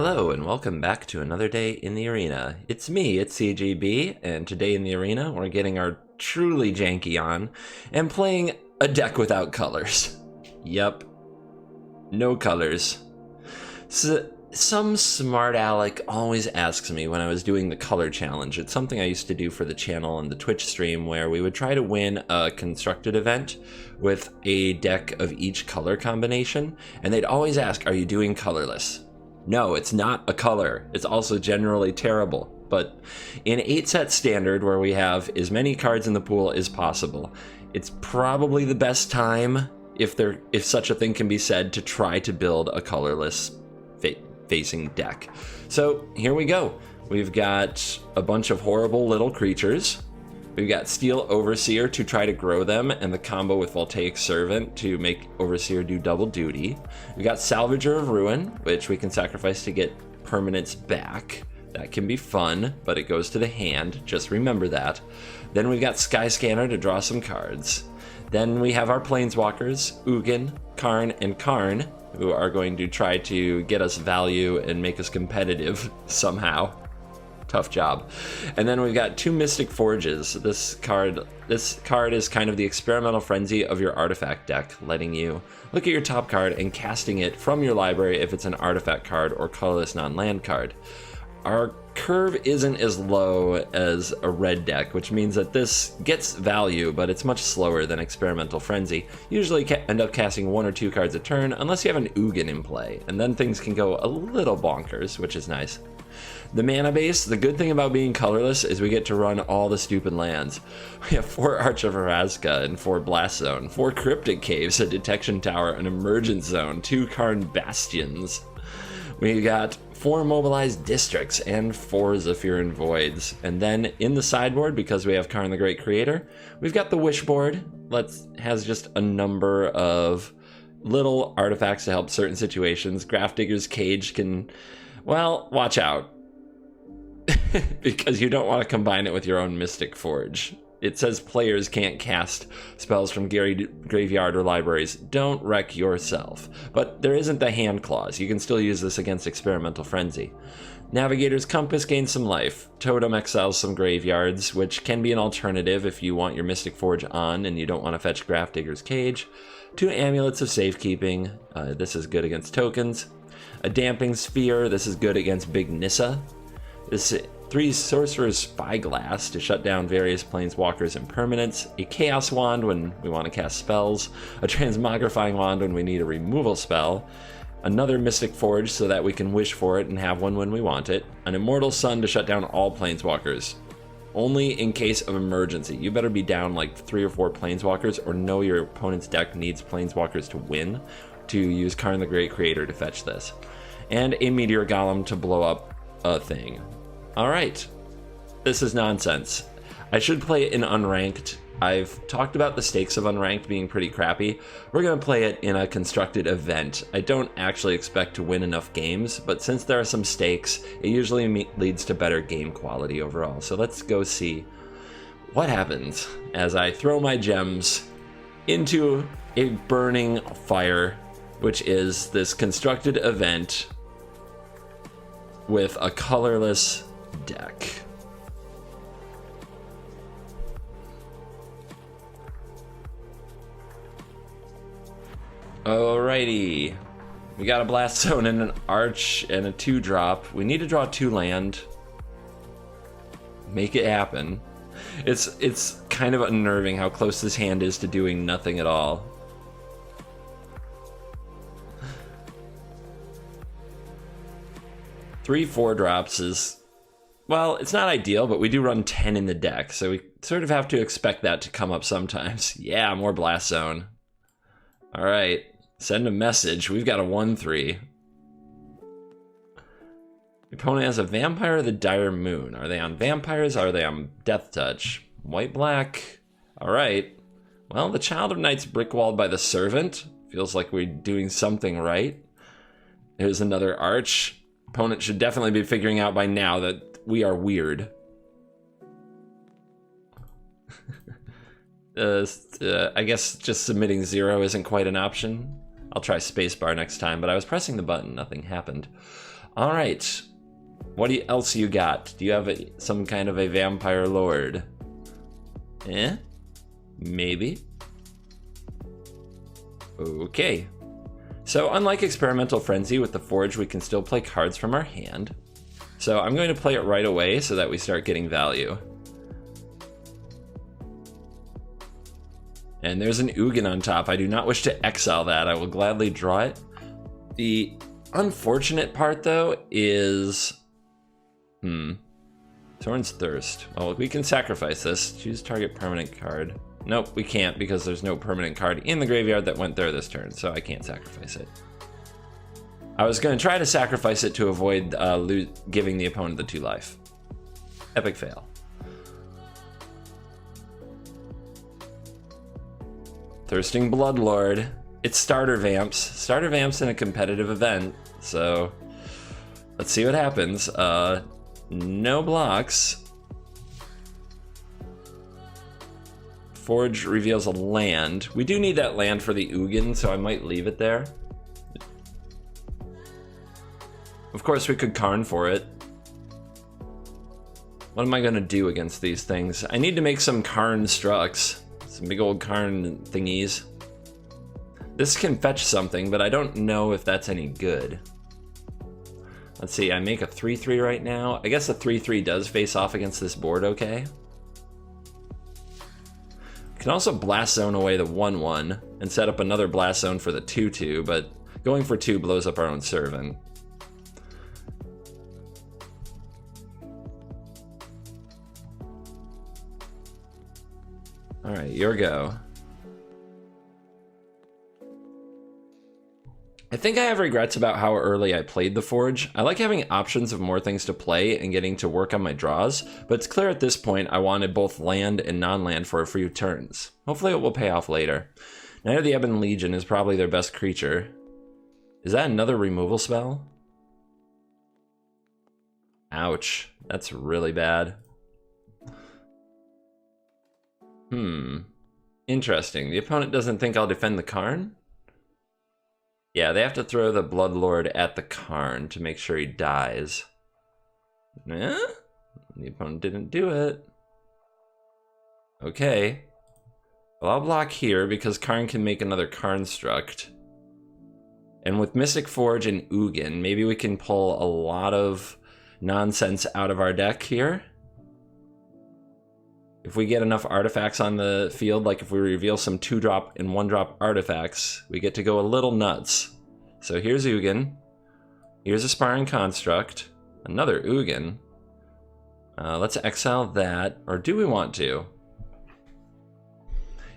Hello and welcome back to another day in the arena. It's me, it's CGB, and today in the arena we're getting our truly janky on and playing a deck without colors. Yep, no colors. So, some smart aleck always asks me when I was doing the color challenge. It's something I used to do for the channel and the Twitch stream where we would try to win a constructed event with a deck of each color combination, and they'd always ask, are you doing colorless? No, it's not a color. It's also generally terrible. But in 8-set standard, where we have as many cards in the pool as possible, it's probably the best time, if such a thing can be said, to try to build a colorless facing deck. So here we go. We've got a bunch of horrible little creatures. We've got Steel Overseer to try to grow them, and the combo with Voltaic Servant to make Overseer do double duty. We've got Salvager of Ruin, which we can sacrifice to get permanents back. That can be fun, but it goes to the hand, just remember that. Then we've got Skyscanner to draw some cards. Then we have our Planeswalkers, Ugin, Karn, and Karn, who are going to try to get us value and make us competitive somehow. Tough job. And then we've got two Mystic Forges. This card is kind of the experimental frenzy of your artifact deck, letting you look at your top card and casting it from your library if it's an artifact card or colorless non-land card. Our curve isn't as low as a red deck, which means that this gets value, but it's much slower than Experimental Frenzy. Usually end up casting 1 or 2 cards a turn, unless you have an Ugin in play, and then things can go a little bonkers, which is nice. The mana base, the good thing about being colorless is we get to run all the stupid lands. We have 4 Arch of Vraska and 4 Blast Zone, 4 Cryptic Caves, a Detection Tower, an Emergent Zone, 2 Karn Bastions. We got 4 Mobilized Districts and 4 Zephyran Voids. And then in the sideboard, because we have Karn the Great Creator, we've got the Wish Board. Has just a number of little artifacts to help certain situations. Grafdigger's Cage can, well, watch out. Because you don't want to combine it with your own Mystic Forge. It says players can't cast spells from graveyard or libraries. Don't wreck yourself. But there isn't the hand clause. You can still use this against Experimental Frenzy. Navigator's Compass gains some life. Totem exiles some graveyards, which can be an alternative if you want your Mystic Forge on and you don't want to fetch Grafdigger's Cage. 2 Amulets of Safekeeping. This is good against tokens. A Damping Sphere. This is good against Big Nissa. This 3 Sorcerer's Spyglass to shut down various planeswalkers and permanents, a Chaos Wand when we want to cast spells, a Transmogrifying Wand when we need a removal spell, another Mystic Forge so that we can wish for it and have one when we want it, an Immortal Sun to shut down all planeswalkers. Only in case of emergency. You better be down like 3 or 4 planeswalkers or know your opponent's deck needs planeswalkers to win to use Karn the Great Creator to fetch this. And a Meteor Golem to blow up a thing. Alright, this is nonsense. I should play it in unranked. I've talked about the stakes of unranked being pretty crappy. We're going to play it in a constructed event. I don't actually expect to win enough games, but since there are some stakes, it usually leads to better game quality overall. So let's go see what happens as I throw my gems into a burning fire, which is this constructed event with a colorless deck. Alrighty. We got a Blast Zone and an Arch and a 2-drop. We need to draw 2 land. Make it happen. It's kind of unnerving how close this hand is to doing nothing at all. Three 4-drops is, well, it's not ideal, but we do run 10 in the deck, so we sort of have to expect that to come up sometimes. Yeah, more Blast Zone. Alright, send a message. We've got a 1/3. The opponent has a Vampire or the Dire Moon. Are they on Vampires? Are they on Death Touch? White-black. Alright. Well, the Child of Night's brickwalled by the Servant. Feels like we're doing something right. Here's another Arch. Opponent should definitely be figuring out by now that we are weird. I guess just submitting 0 isn't quite an option. I'll try spacebar next time, but I was pressing the button, nothing happened. All right. What else you got? Do you have some kind of a vampire lord? Maybe. Okay. So unlike Experimental Frenzy with the Forge, we can still play cards from our hand. So I'm going to play it right away so that we start getting value. And there's an Ugin on top. I do not wish to exile that. I will gladly draw it. The unfortunate part, though, is... Thorn's Thirst. Well, we can sacrifice this. Choose target permanent card. Nope, we can't because there's no permanent card in the graveyard that went there this turn, so I can't sacrifice it. I was going to try to sacrifice it to avoid giving the opponent the 2 life. Epic fail. Thirsting Bloodlord. It's starter vamps. Starter vamps in a competitive event, so let's see what happens. No blocks. Forge reveals a land. We do need that land for the Ugin, so I might leave it there. Of course, we could Karn for it. What am I gonna do against these things? I need to make some Karn structs. Some big old Karn thingies. This can fetch something, but I don't know if that's any good. Let's see, I make a 3/3 right now. I guess a 3/3 does face off against this board okay. Can also Blast Zone away the 1/1 and set up another Blast Zone for the 2/2, but going for 2 blows up our own servant. Alright, your go. I think I have regrets about how early I played the Forge. I like having options of more things to play and getting to work on my draws, but it's clear at this point I wanted both land and non-land for a few turns. Hopefully it will pay off later. Knight of the Ebon Legion is probably their best creature. Is that another removal spell? Ouch, that's really bad. Interesting. The opponent doesn't think I'll defend the Karn? Yeah, they have to throw the Bloodlord at the Karn to make sure he dies. The opponent didn't do it. Okay. Well, I'll block here because Karn can make another Karnstruct. And with Mystic Forge and Ugin, maybe we can pull a lot of nonsense out of our deck here. If we get enough artifacts on the field, like if we reveal some 2-drop and 1-drop artifacts, we get to go a little nuts. So here's Ugin. Here's Aspiring Construct. Another Ugin. Let's exile that, or do we want to?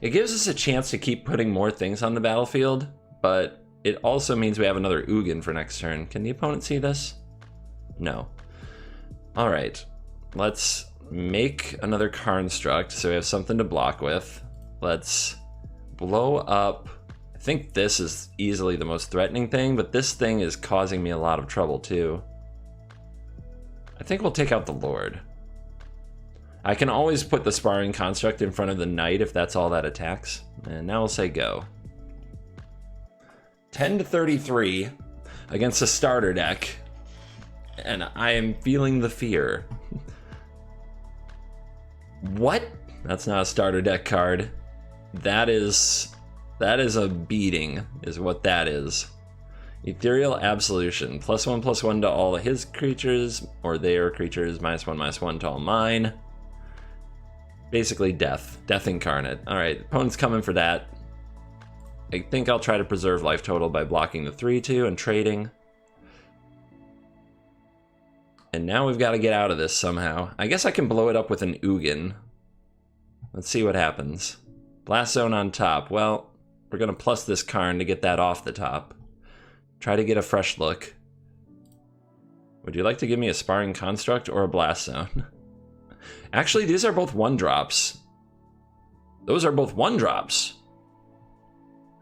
It gives us a chance to keep putting more things on the battlefield, but it also means we have another Ugin for next turn. Can the opponent see this? No. Alright, let's make another Karnstruct so we have something to block with. Let's blow up. I think this is easily the most threatening thing, but this thing is causing me a lot of trouble too. I think we'll take out the Lord. I can always put the Sparring Construct in front of the Knight if that's all that attacks. And now we'll say go. 10-33 against a starter deck. And I am feeling the fear. What? That's not a starter deck card. That is a beating, is what that is. Ethereal Absolution. +1/+1 to all of his creatures, or their creatures, -1/-1 to all mine. Basically death. Death incarnate. Alright, opponent's coming for that. I think I'll try to preserve life total by blocking the 3/2 and trading. And now we've got to get out of this somehow. I guess I can blow it up with an Ugin. Let's see what happens. Blast Zone on top. Well, we're going to plus this Karn to get that off the top. Try to get a fresh look. Would you like to give me a Sparring Construct or a Blast Zone? Actually, these are both 1-drops. Those are both 1-drops.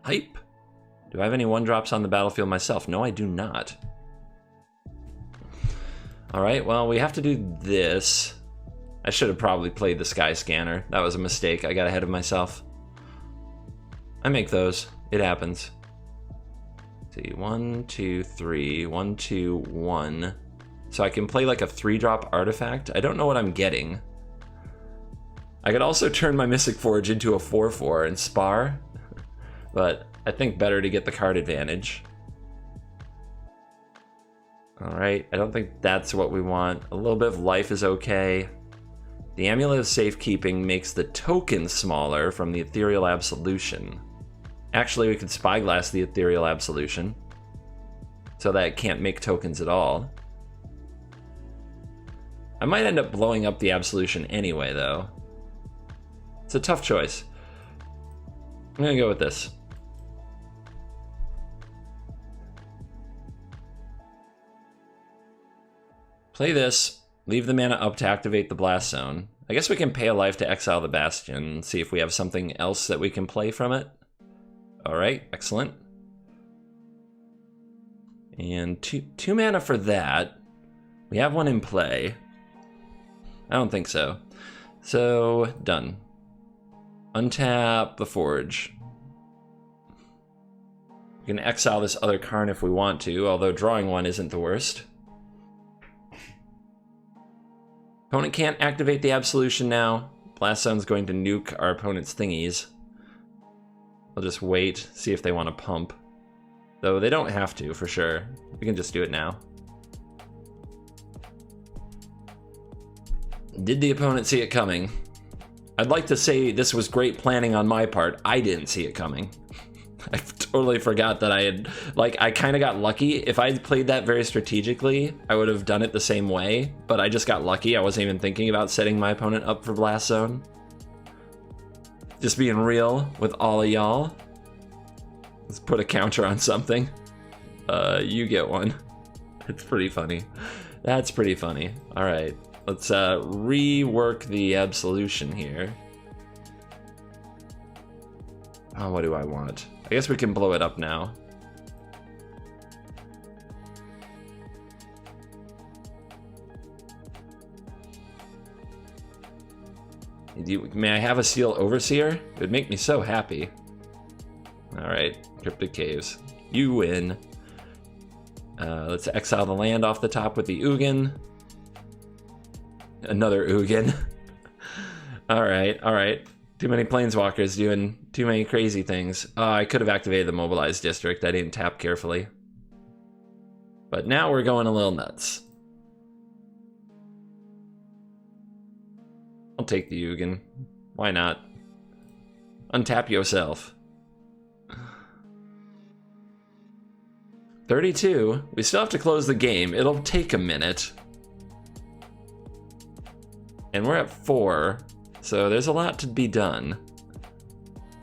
Hype. Do I have any 1-drops on the battlefield myself? No, I do not. Alright, well, we have to do this. I should have probably played the Sky Scanner. That was a mistake. I got ahead of myself. I make those. It happens. See, 1, 2, 3, 1, 2, 1. So I can play like a 3-drop artifact. I don't know what I'm getting. I could also turn my Mystic Forge into a 4/4 and spar, but I think better to get the card advantage. All right, I don't think that's what we want. A little bit of life is okay. The Amulet of Safekeeping makes the token smaller from the Ethereal Absolution. Actually, we could Spyglass the Ethereal Absolution so that it can't make tokens at all. I might end up blowing up the Absolution anyway, though. It's a tough choice. I'm gonna go with this. Play this, leave the mana up to activate the Blast Zone. I guess we can pay a life to exile the Bastion and see if we have something else that we can play from it. Alright, excellent. And two mana for that. We have one in play. I don't think so. So, done. Untap the Forge. We can exile this other Karn if we want to, although drawing one isn't the worst. Opponent can't activate the Absolution now. Blast Zone's going to nuke our opponent's thingies. I'll just wait, see if they want to pump. Though they don't have to, for sure. We can just do it now. Did the opponent see it coming? I'd like to say this was great planning on my part. I didn't see it coming. I totally forgot that I had, like, I kind of got lucky. If I had played that very strategically, I would have done it the same way, but I just got lucky. I wasn't even thinking about setting my opponent up for Blast Zone. Just being real with all of y'all. Let's put a counter on something. You get one. It's pretty funny. That's pretty funny. All right, let's rework the Absolution here. Oh, what do I want? I guess we can blow it up now. May I have a Seal Overseer? It would make me so happy. Alright, Cryptic Caves. You win. Let's exile the land off the top with the Ugin. Another Ugin. Alright, alright. Too many Planeswalkers doing too many crazy things. I could have activated the Mobilized District. I didn't tap carefully. But now we're going a little nuts. I'll take the Ugin. Why not? Untap yourself. 32. We still have to close the game. It'll take a minute. And we're at 4. So there's a lot to be done.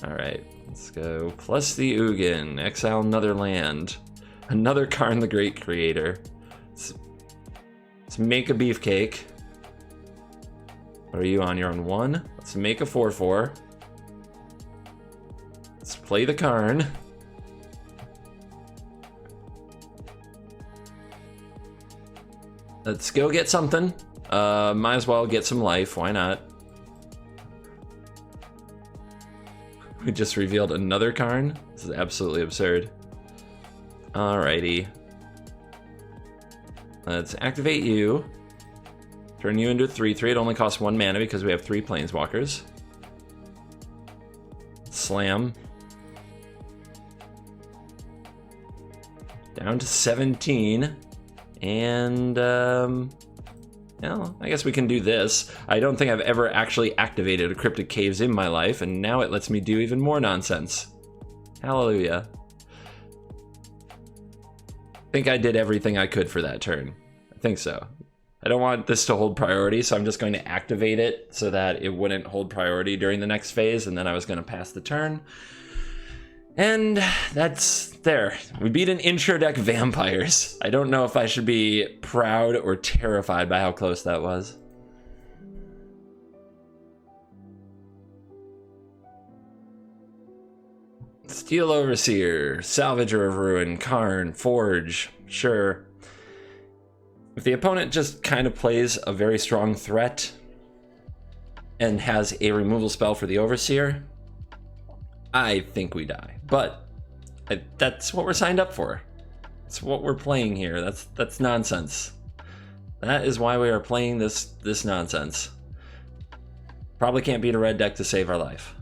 Alright, let's go. Plus the Ugin. Exile another land. Another Karn the Great Creator. Let's make a beefcake. What are you on? You're on 1. Let's make a 4/4. Let's play the Karn. Let's go get something. Might as well get some life. Why not? We just revealed another Karn. This is absolutely absurd. Alrighty. Let's activate you. Turn you into a 3/3. It only costs 1 mana because we have 3 Planeswalkers. Slam. Down to 17. And, well, I guess we can do this. I don't think I've ever actually activated a Cryptic Caves in my life, and now it lets me do even more nonsense. Hallelujah. I think I did everything I could for that turn. I think so. I don't want this to hold priority, so I'm just going to activate it so that it wouldn't hold priority during the next phase, and then I was going to pass the turn. And that's there. We beat an intro deck Vampires. I don't know if I should be proud or terrified by how close that was. Steel Overseer, Salvager of Ruin, Karn, Forge, sure. If the opponent just kind of plays a very strong threat and has a removal spell for the Overseer, I think we die. But That's what we're signed up for. That's what we're playing here. That's nonsense. That is why we are playing this nonsense. Probably can't beat a red deck to save our life.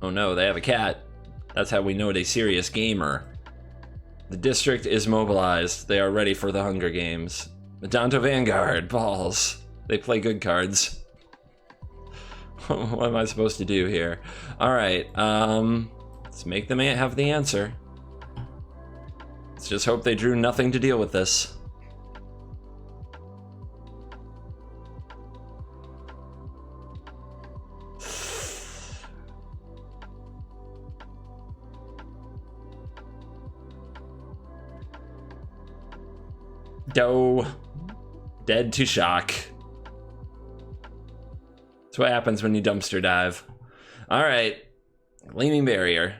Oh no, they have a cat. That's how we know it a serious gamer. The district is mobilized. They are ready for the Hunger Games. Madonto Vanguard, balls. They play good cards. What am I supposed to do here? Alright, let's make them have the answer. Let's just hope they drew nothing to deal with this. Doe. Dead to shock. That's what happens when you dumpster dive. Alright. Gleaming Barrier.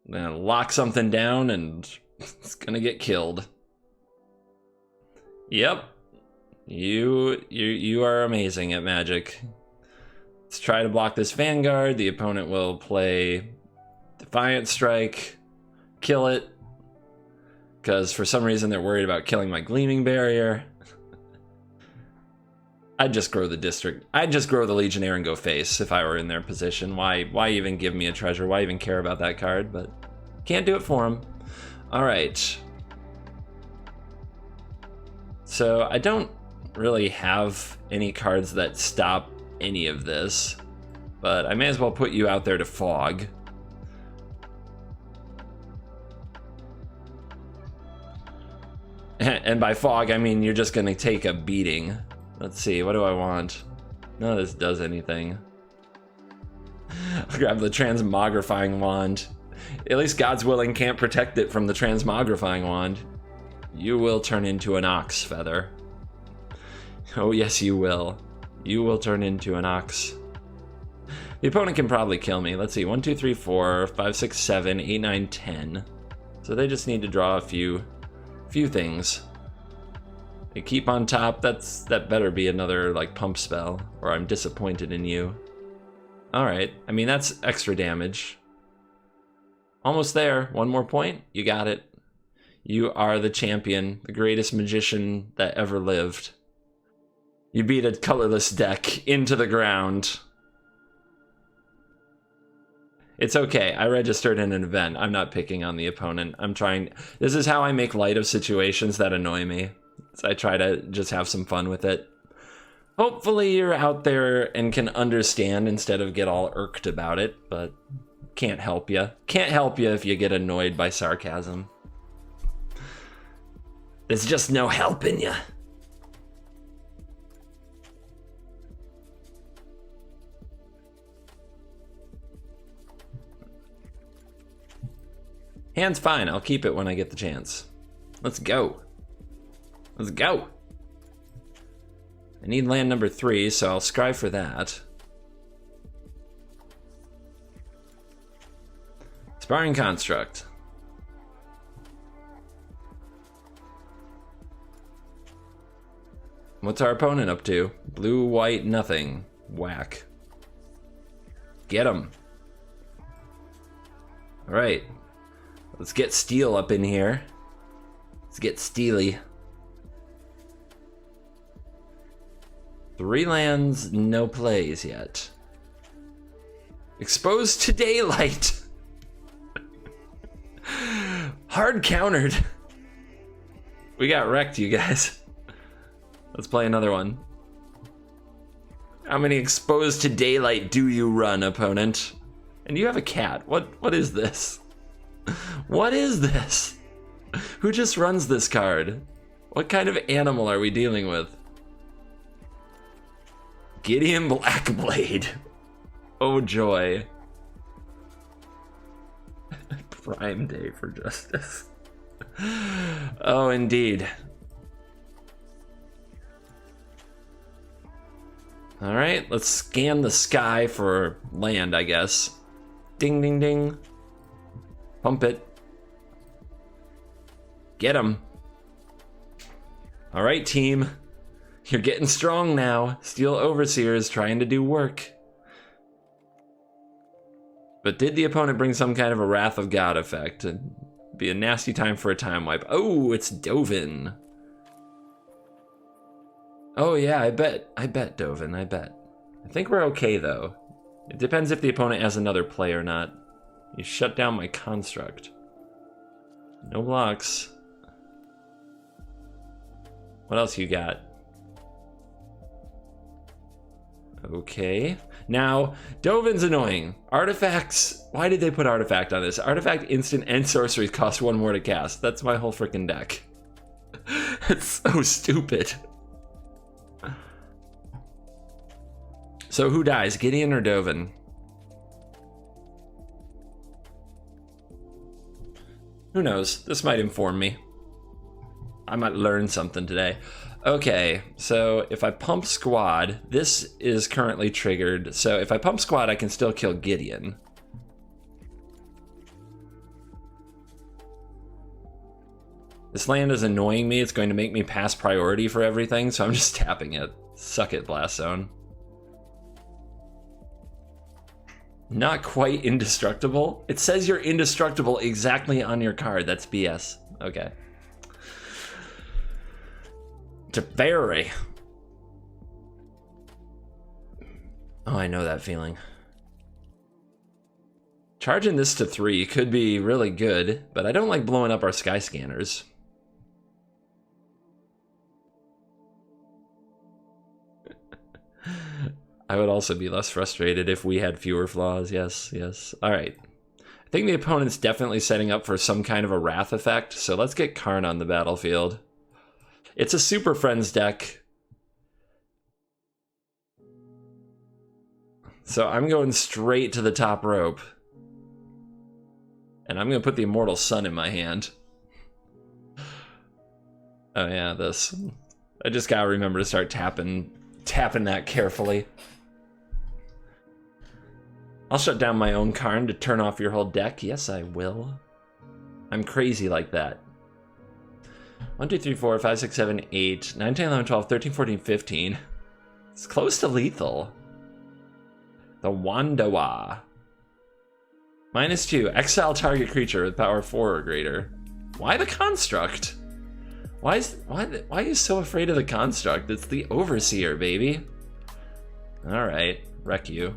I'm gonna lock something down and it's gonna get killed. Yep. You are amazing at Magic. Let's try to block this Vanguard. The opponent will play Defiant Strike. Kill it. Because for some reason they're worried about killing my Gleaming Barrier. I'd just grow the district. I'd just grow the Legionnaire and go face if I were in their position. Why even give me a treasure? Why even care about that card? But can't do it for him. All right. So I don't really have any cards that stop any of this, but I may as well put you out there to fog. And by fog, I mean you're just gonna take a beating. Let's see, what do I want? None of this does anything. I'll grab the Transmogrifying Wand. At least God's Willing can't protect it from the Transmogrifying Wand. You will turn into an ox, Feather. Oh yes, you will. You will turn into an ox. The opponent can probably kill me. Let's see, 1, 2, 3, 4, 5, 6, 7, 8, 9, 10. So they just need to draw a few things. They keep on top. That better be another like pump spell, or I'm disappointed in you. Alright, I mean that's extra damage. Almost there. One more point. You got it. You are the champion, the greatest magician that ever lived. You beat a colorless deck into the ground. It's okay. I registered in an event. I'm not picking on the opponent. I'm trying. This is how I make light of situations that annoy me. So I try to just have some fun with it. Hopefully you're out there and can understand instead of get all irked about it, but can't help you. Can't help you if you get annoyed by sarcasm. There's just no helping you. Hand's fine. I'll keep it when I get the chance. Let's go. Let's go. I need land number 3, so I'll scry for that. Sparring Construct. What's our opponent up to? Blue, white, nothing. Whack. Get him. All right. Let's get Steel up in here. Let's get Steely. 3 lands, no plays yet. Exposed to Daylight. Hard countered. We got wrecked, you guys. Let's play another one. How many Exposed to Daylight do you run, opponent? And you have a cat. What is this? What is this? Who just runs this card? What kind of animal are we dealing with? Gideon Blackblade. Oh joy. Prime day for justice. Oh indeed. Alright, let's scan the sky for land, I guess. Ding ding ding. Pump it. Get him. Alright, team. You're getting strong now. Steel Overseer is trying to do work. But did the opponent bring some kind of a Wrath of God effect? It'd be a nasty time for a time wipe. Oh, it's Dovin. Oh yeah, I bet Dovin, I bet. I think we're okay though. It depends if the opponent has another play or not. You shut down my construct. No blocks. What else you got? Okay. Now, Dovin's annoying. Artifacts. Why did they put artifact on this? Artifact, instant, and sorceries cost 1 more to cast. That's my whole freaking deck. It's so stupid. So who dies, Gideon or Dovin? Who knows? This might inform me. I might learn something today. Okay, so if I pump squad, this is currently triggered. So if I pump squad, I can still kill Gideon. This land is annoying me. It's going to make me pass priority for everything, so I'm just tapping it. Suck it, Blast Zone. Not quite indestructible. It says you're indestructible exactly on your card. That's BS. Okay. Teferi. Oh, I know that feeling. Charging this to 3 could be really good, but I don't like blowing up our sky scanners. I would also be less frustrated if we had fewer flaws. Yes, yes. All right. I think the opponent's definitely setting up for some kind of a Wrath effect, so let's get Karn on the battlefield. It's a Superfriends deck. So I'm going straight to the top rope. And I'm going to put the Immortal Sun in my hand. Oh yeah, this. I just got to remember to start tapping that carefully. I'll shut down my own Karn to turn off your whole deck. Yes, I will. I'm crazy like that. 1, 2, 3, 4, 5, 6, 7, 8, 9, 10, 11, 12, 13, 14, 15. It's close to lethal. The Wandawa. -2. Exile target creature with power 4 or greater. Why the construct? Why are you so afraid of the construct? It's the Overseer, baby. Alright, wreck you.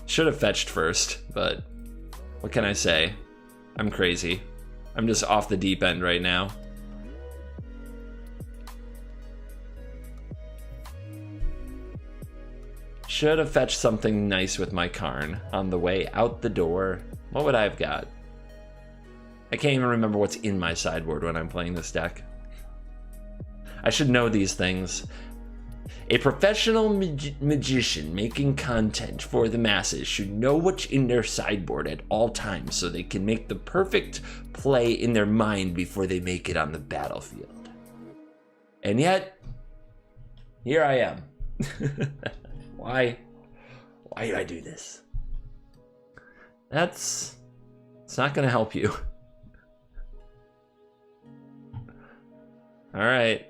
Should have fetched first, but what can I say? I'm crazy. I'm just off the deep end right now. Should have fetched something nice with my Karn on the way out the door. What would I have got? I can't even remember what's in my sideboard when I'm playing this deck. I should know these things. A professional magician making content for the masses should know what's in their sideboard at all times so they can make the perfect play in their mind before they make it on the battlefield. And yet, here I am. Why do I do this? It's not gonna help you. All right,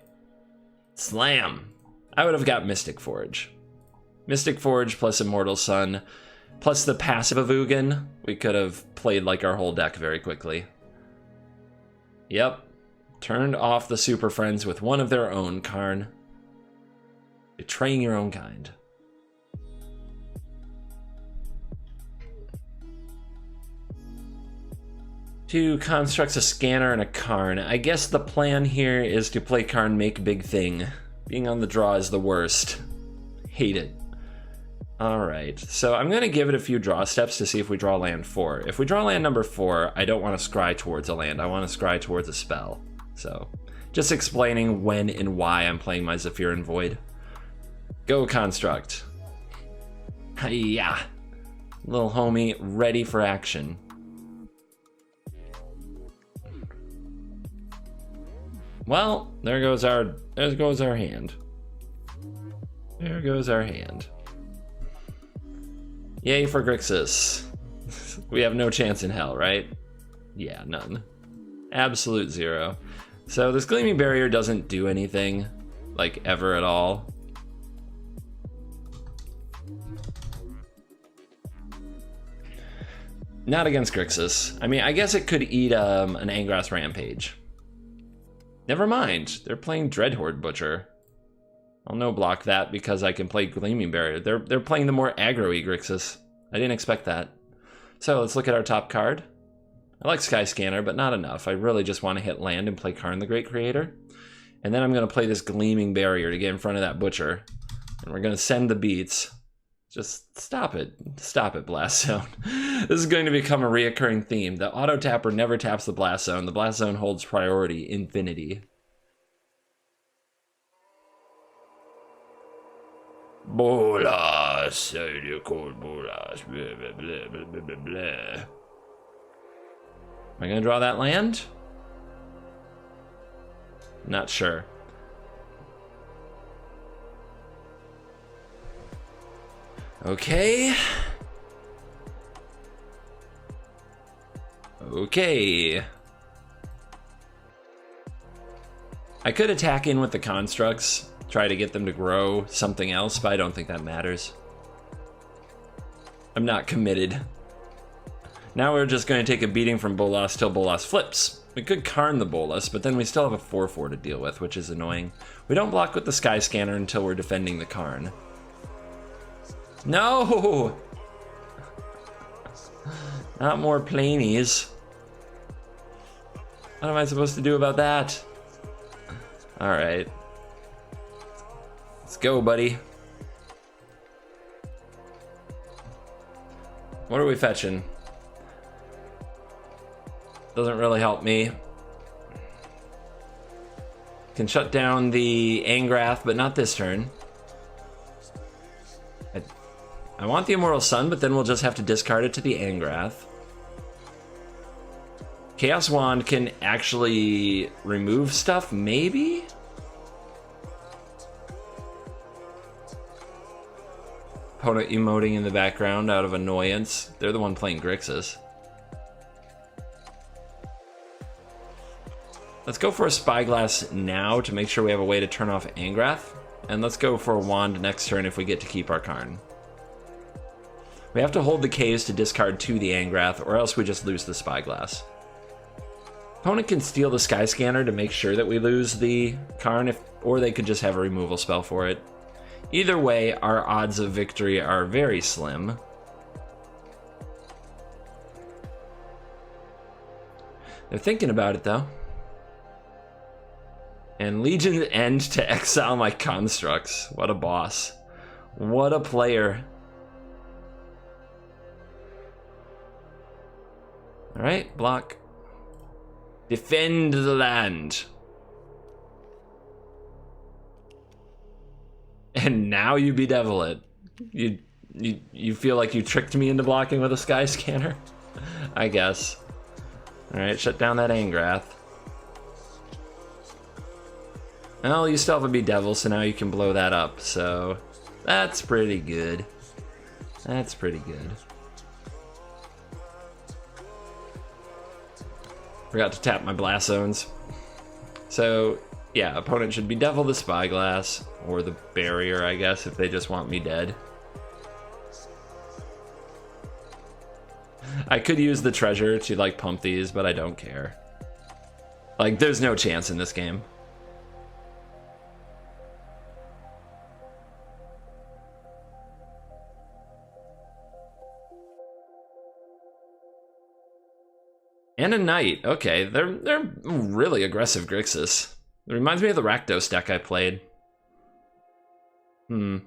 slam. I would have got Mystic Forge. Mystic Forge plus Immortal Sun, plus the passive of Ugin. We could have played like our whole deck very quickly. Yep. Turned off the Superfriends with one of their own, Karn. Betraying your own kind. Two constructs, a scanner, and a Karn. I guess the plan here is to play Karn make big thing. Being on the draw is the worst. Hate it. Alright, so I'm going to give it a few draw steps to see if we draw land 4. If we draw land number 4, I don't want to scry towards a land. I want to scry towards a spell. So, just explaining when and why I'm playing my Zephyran Void. Go Construct. Hiya! Little homie, ready for action. Well, there goes our hand. There goes our hand. Yay for Grixis. We have no chance in hell, right? Yeah, none. Absolute 0. So this Gleaming Barrier doesn't do anything, like, ever at all. Not against Grixis. I mean, I guess it could eat an Angrass Rampage. Never mind. They're playing Dreadhorde Butcher. I'll no block that because I can play Gleaming Barrier. They're playing the more aggro-y Grixis. I didn't expect that. So let's look at our top card. I like Sky Scanner, but not enough. I really just want to hit land and play Karn the Great Creator. And then I'm going to play this Gleaming Barrier to get in front of that Butcher. And we're going to send the beats. Just stop it. Stop it, Blast Zone. This is going to become a reoccurring theme. The auto tapper never taps the Blast Zone. The Blast Zone holds priority infinity. Bolas, you called Bolas. Blah, blah, blah, blah, blah, blah. Am I gonna draw that land? Not sure. Okay. Okay. I could attack in with the constructs, try to get them to grow something else, but I don't think that matters. I'm not committed. Now we're just going to take a beating from Bolas till Bolas flips. We could Karn the Bolas, but then we still have a 4/4 to deal with, which is annoying. We don't block with the Sky Scanner until we're defending the Karn. No! Not more planies. What am I supposed to do about that? Alright. Let's go, buddy. What are we fetching? Doesn't really help me. Can shut down the Angrath, but not this turn. I want the Immortal Sun, but then we'll just have to discard it to the Angrath. Chaos Wand can actually remove stuff, maybe? Opponent emoting in the background out of annoyance. They're the one playing Grixis. Let's go for a Spyglass now to make sure we have a way to turn off Angrath. And let's go for a Wand next turn if we get to keep our Karn. We have to hold the Caves to discard to the Angrath, or else we just lose the Spyglass. Opponent can steal the Sky Scanner to make sure that we lose the Karn, or they could just have a removal spell for it. Either way, our odds of victory are very slim. They're thinking about it, though. And Legion's End to exile my constructs. What a boss. What a player. Alright, block. Defend the land. And now you bedevil it. You feel like you tricked me into blocking with a Sky Scanner? I guess. Alright, shut down that Angrath. Well, you still have a Bedevil, so now you can blow that up, so that's pretty good. That's pretty good. Forgot to tap my Blast Zones. So, yeah, opponent should Bedevil the Spyglass, or the Barrier, I guess, if they just want me dead. I could use the Treasure to, like, pump these, but I don't care. Like, there's no chance in this game. And a Knight. Okay, they're really aggressive Grixis. It reminds me of the Rakdos deck I played. Well,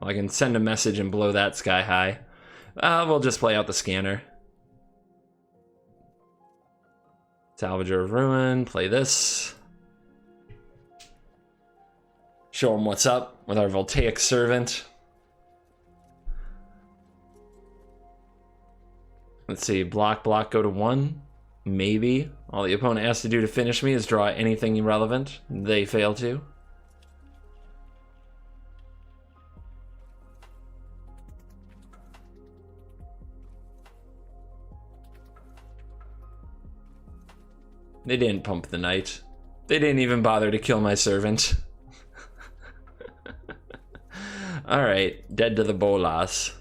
I can send a message and blow that sky high. We'll just play out the Scanner. Salvager of Ruin, play this. Show them what's up with our Voltaic Servant. Let's see, block, go to 1. Maybe. All the opponent has to do to finish me is draw anything irrelevant. They fail to. They didn't pump the Knight. They didn't even bother to kill my servant. Alright, dead to the Bolas.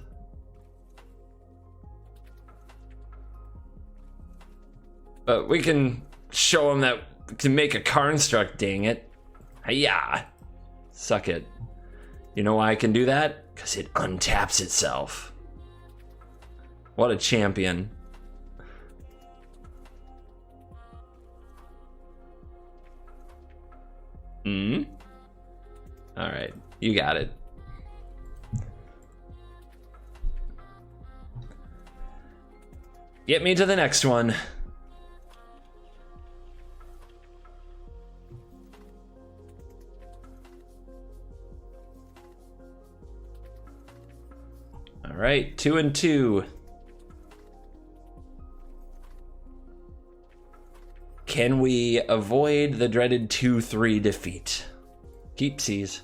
But we can show them that we can make a construct, dang it. Hiya! Suck it. You know why I can do that? Because it untaps itself. What a champion. Alright, you got it. Get me to the next one. All right, 2 and 2. Can we avoid the dreaded 2-3 defeat? Keepsies.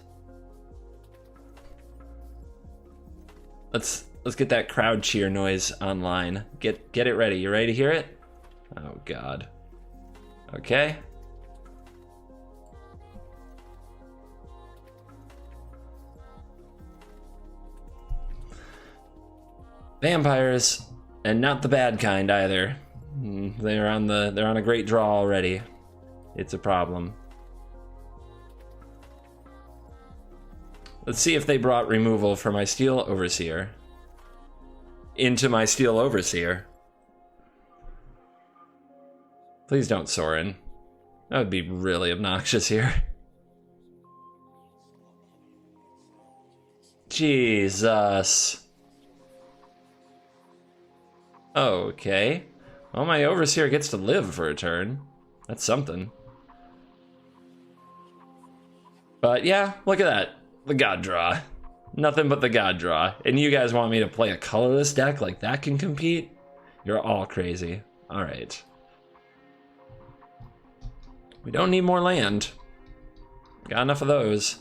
Let's get that crowd cheer noise online. Get it ready. You ready to hear it? Oh God. Okay. Vampires, and not the bad kind either. They're on a great draw already. It's a problem. Let's see if they brought removal for my Steel Overseer into my Steel Overseer. Please don't Sorin. That would be really obnoxious here. Jesus. Okay. Well, my Overseer gets to live for a turn. That's something. But yeah, look at that. The God Draw. Nothing but the God Draw. And you guys want me to play a colorless deck like that can compete? You're all crazy. Alright. We don't need more land. Got enough of those.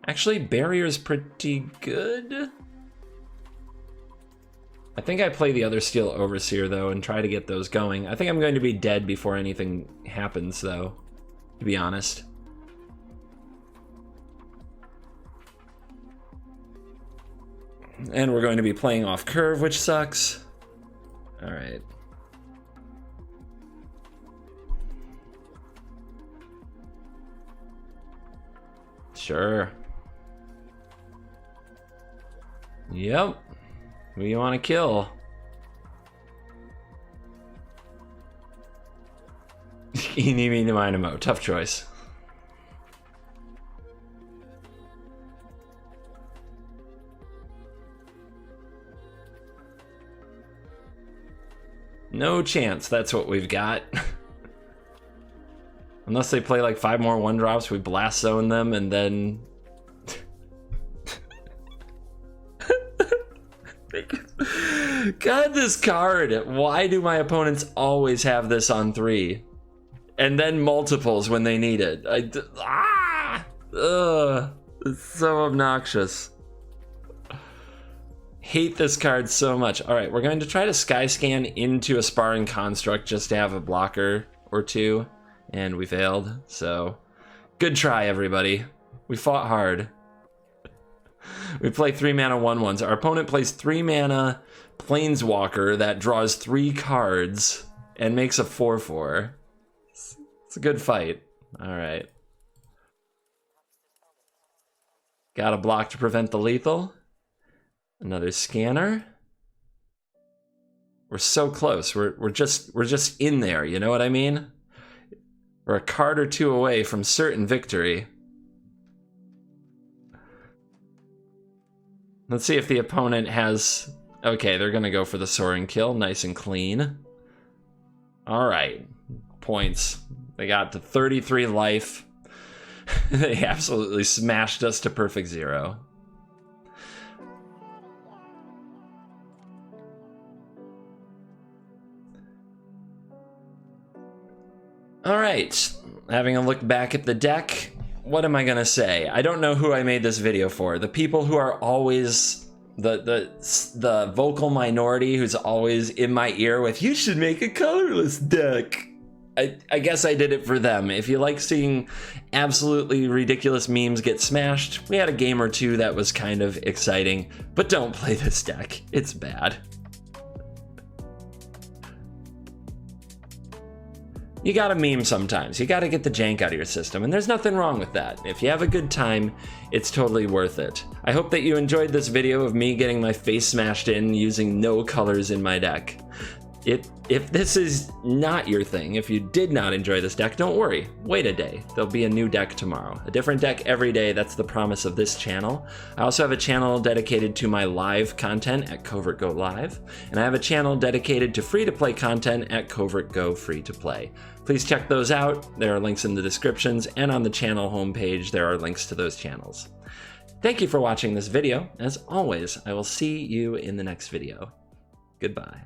Actually, Barrier's pretty good. I think I play the other Steel Overseer, though, and try to get those going. I think I'm going to be dead before anything happens, though, to be honest. And we're going to be playing off curve, which sucks. All right. Sure. Yep. Who you want to kill? Eeny, meeny, miny, mo. Tough choice. No chance that's what we've got. Unless they play like 5 more 1-drops, we blast zone them and then... God, this card. Why do my opponents always have this on 3? And then multiples when they need it. It's so obnoxious. Hate this card so much. All right, we're going to try to sky scan into a Sparring Construct just to have a blocker or 2, and we failed. So, good try, everybody. We fought hard. We play 3-mana 1/1s. Our opponent plays 3-mana Planeswalker that draws 3 cards and makes a 4/4. It's a good fight. All right. Got a block to prevent the lethal. Another scanner. We're so close. We're just in there. You know what I mean? We're a card or 2 away from certain victory. Let's see if the opponent has... Okay, they're going to go for the Soaring Kill. Nice and clean. All right. Points. They got to 33 life. They absolutely smashed us to perfect 0. All right. Having a look back at the deck... What am I gonna say? I don't know who I made this video for. The people who are always the vocal minority who's always in my ear with, you should make a colorless deck. I guess I did it for them. If you like seeing absolutely ridiculous memes get smashed, we had a game or 2 that was kind of exciting, but don't play this deck. It's bad. You gotta meme sometimes. You gotta get the jank out of your system, and there's nothing wrong with that. If you have a good time, it's totally worth it. I hope that you enjoyed this video of me getting my face smashed in using no colors in my deck. If this is not your thing, if you did not enjoy this deck, don't worry. Wait a day. There'll be a new deck tomorrow. A different deck every day. That's the promise of this channel. I also have a channel dedicated to my live content at Covert Go Live, and I have a channel dedicated to free-to-play content at Covert Go Free to Play. Please check those out. There are links in the descriptions, and on the channel homepage there are links to those channels. Thank you for watching this video. As always, I will see you in the next video. Goodbye.